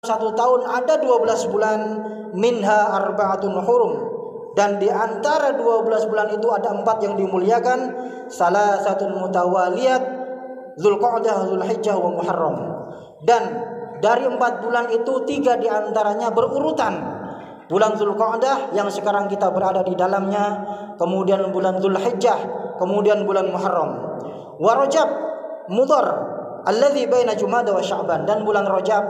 satu tahun ada 12 bulan, minha arba'atun hurum, dan di antara 12 bulan itu ada 4 yang dimuliakan, salah satu mutawaliyat, Dzulqa'dah, Dzulhijjah wa Muharram. Dan dari 4 bulan itu 3 di antaranya berurutan. Bulan Dzulqa'dah yang sekarang kita berada di dalamnya, kemudian bulan Dzulhijjah, kemudian bulan Muharram. Wa Rajab Mudhar alladzi baina Jumada wa Sya'ban, dan bulan Rajab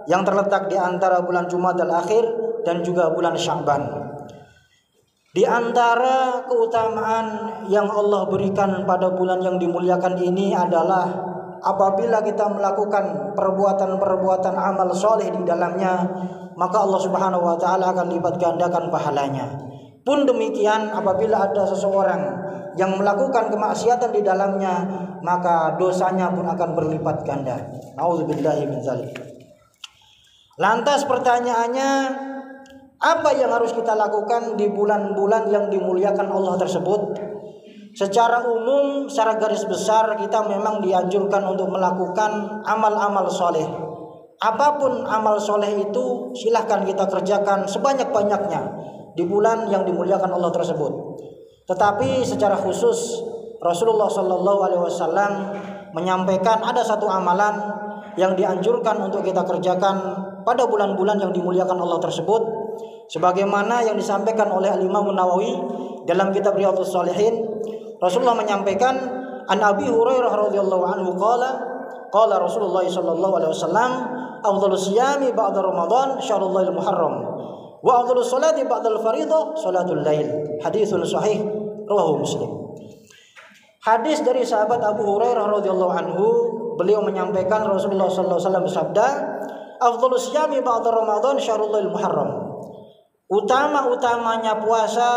yang terletak di antara bulan Jumadal Akhir dan juga bulan Sya'ban. Di antara keutamaan yang Allah berikan pada bulan yang dimuliakan ini adalah apabila kita melakukan perbuatan-perbuatan amal soleh di dalamnya, maka Allah Subhanahu wa taala akan lipat gandakan pahalanya. Pun demikian apabila ada seseorang yang melakukan kemaksiatan di dalamnya, maka dosanya pun akan berlipat ganda. Nauzubillahi min dzalik. Lantas pertanyaannya, apa yang harus kita lakukan di bulan-bulan yang dimuliakan Allah tersebut? Secara umum, secara garis besar, kita memang dianjurkan untuk melakukan amal-amal soleh. Apapun amal soleh itu, silahkan kita kerjakan sebanyak-banyaknya di bulan yang dimuliakan Allah tersebut. Tetapi secara khusus, Rasulullah SAW menyampaikan ada satu amalan yang dianjurkan untuk kita kerjakan pada bulan-bulan yang dimuliakan Allah tersebut, sebagaimana yang disampaikan oleh Al-Imam Nawawi dalam kitab Riyadhus Shalihin. Rasulullah menyampaikan, an Abi Hurairah radhiyallahu anhu qala Rasulullah sallallahu alaihi wasallam, afdhalus siyami ba'da Ramadan syahrul Muharram wa afdhalus salati ba'dal fardhu salatul lail. Haditsun sahih rawahu Muslim. Hadis dari sahabat Abu Hurairah radhiyallahu anhu, beliau menyampaikan Rasulullah sallallahu alaihi wasallam bersabda, afdhalus siyami ba'da Ramadan syahrul Muharram. Utama-utamanya puasa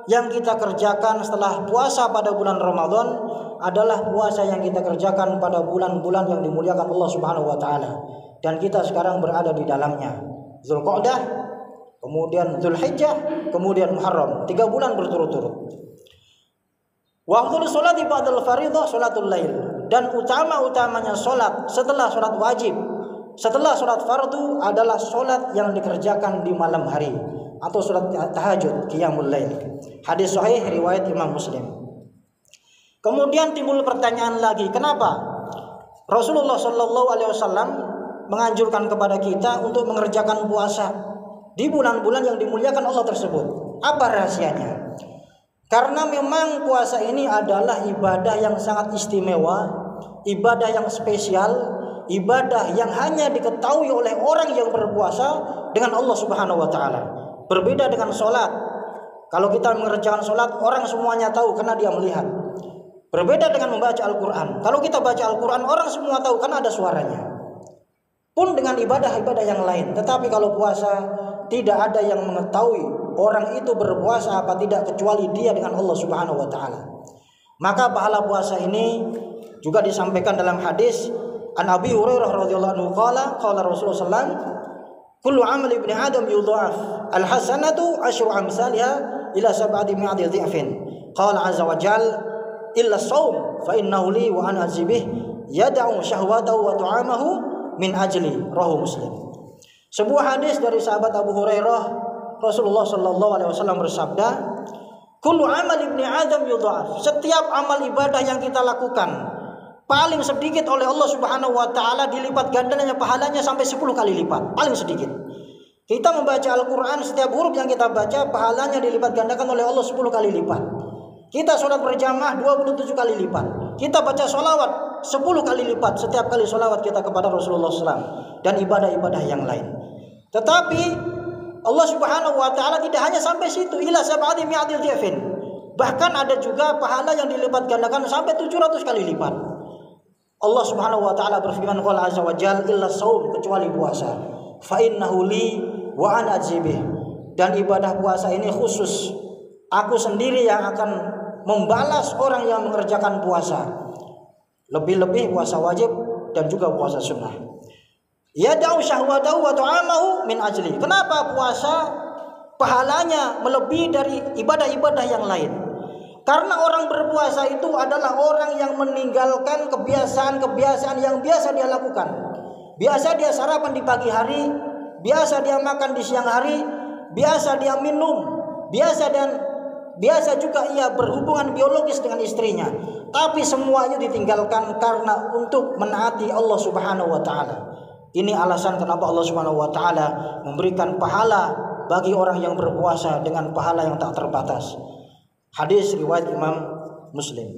yang kita kerjakan setelah puasa pada bulan Ramadan adalah puasa yang kita kerjakan pada bulan-bulan yang dimuliakan Allah Subhanahu wa taala, dan kita sekarang berada di dalamnya. Dzulqa'dah, kemudian Dzulhijjah, kemudian Muharram, 3 bulan berturut-turut. Wa afdhalus sholati ba'dal fardhu sholatul lail, dan utama-utamanya salat setelah salat wajib, setelah salat fardu adalah salat yang dikerjakan di malam hari atau salat tahajud, qiyamul lail. Hadis sahih riwayat Imam Muslim. Kemudian timbul pertanyaan lagi, kenapa Rasulullah sallallahu alaihi wasallam menganjurkan kepada kita untuk mengerjakan puasa di bulan-bulan yang dimuliakan Allah tersebut? Apa rahasianya? Karena memang puasa ini adalah ibadah yang sangat istimewa, ibadah yang spesial, ibadah yang hanya diketahui oleh orang yang berpuasa dengan Allah Subhanahu wa taala. Berbeda dengan sholat. Kalau kita mengerjakan sholat, orang semuanya tahu karena dia melihat. Berbeda dengan membaca Al-Quran. Kalau kita baca Al-Quran, orang semua tahu karena ada suaranya. Pun dengan ibadah-ibadah yang lain. Tetapi kalau puasa, tidak ada yang mengetahui orang itu berpuasa apa tidak kecuali dia dengan Allah Subhanahu wa taala. Maka pahala puasa ini juga disampaikan dalam hadis an Abi Hurairah radhiyallahu anhu qala Rasulullah sallallahu alaihi wasallam, kullu amali ibni Adam yudha'af al-hasanatu asyru amsalha ila sab'ati mi'ati dhi'fin. Qala azza wa jalla illa as-shaum fa innahu li wa ana azibih yad'u syahwatahu wa ta'amahu min ajli, rawahu Muslim. Sebuah hadis dari sahabat Abu Hurairah, Rasulullah sallallahu alaihi wasallam bersabda, kullu amal ibni Adam yudha'af, setiap amal ibadah yang kita lakukan paling sedikit oleh Allah Subhanahu wa taala dilipat gandanya pahalanya sampai 10 kali lipat, paling sedikit. Kita membaca Al-Qur'an, setiap huruf yang kita baca pahalanya dilipat gandakan oleh Allah 10 kali lipat. Kita sholat berjamaah 27 kali lipat. Kita baca sholawat 10 kali lipat setiap kali sholawat kita kepada Rasulullah SAW dan ibadah-ibadah yang lain. Tetapi Allah Subhanahu wa taala tidak hanya sampai situ, ila sab'ati mi'atil dhi'fin. Bahkan ada juga pahala yang dilipat gandakan sampai 700 kali lipat. Allah Subhanahu wa taala berfirman, qala azza wa jalla illa shaum, kecuali puasa. Fa innahu li wa ana ajibih, dan ibadah puasa ini khusus aku sendiri yang akan membalas orang yang mengerjakan puasa, lebih-lebih puasa wajib dan juga puasa sunnah. Yada'u syahwatahu wa ta'amahu min ajli. Kenapa puasa pahalanya melebihi dari ibadah-ibadah yang lain? Karena orang berpuasa itu adalah orang yang meninggalkan kebiasaan-kebiasaan yang biasa dia lakukan. Biasa dia sarapan di pagi hari, biasa dia makan di siang hari, biasa dia minum, biasa juga ia berhubungan biologis dengan istrinya. Tapi semuanya ditinggalkan karena untuk menaati Allah Subhanahu wa taala. Ini alasan kenapa Allah Subhanahu wa taala memberikan pahala bagi orang yang berpuasa dengan pahala yang tak terbatas. Hadis riwayat Imam Muslim.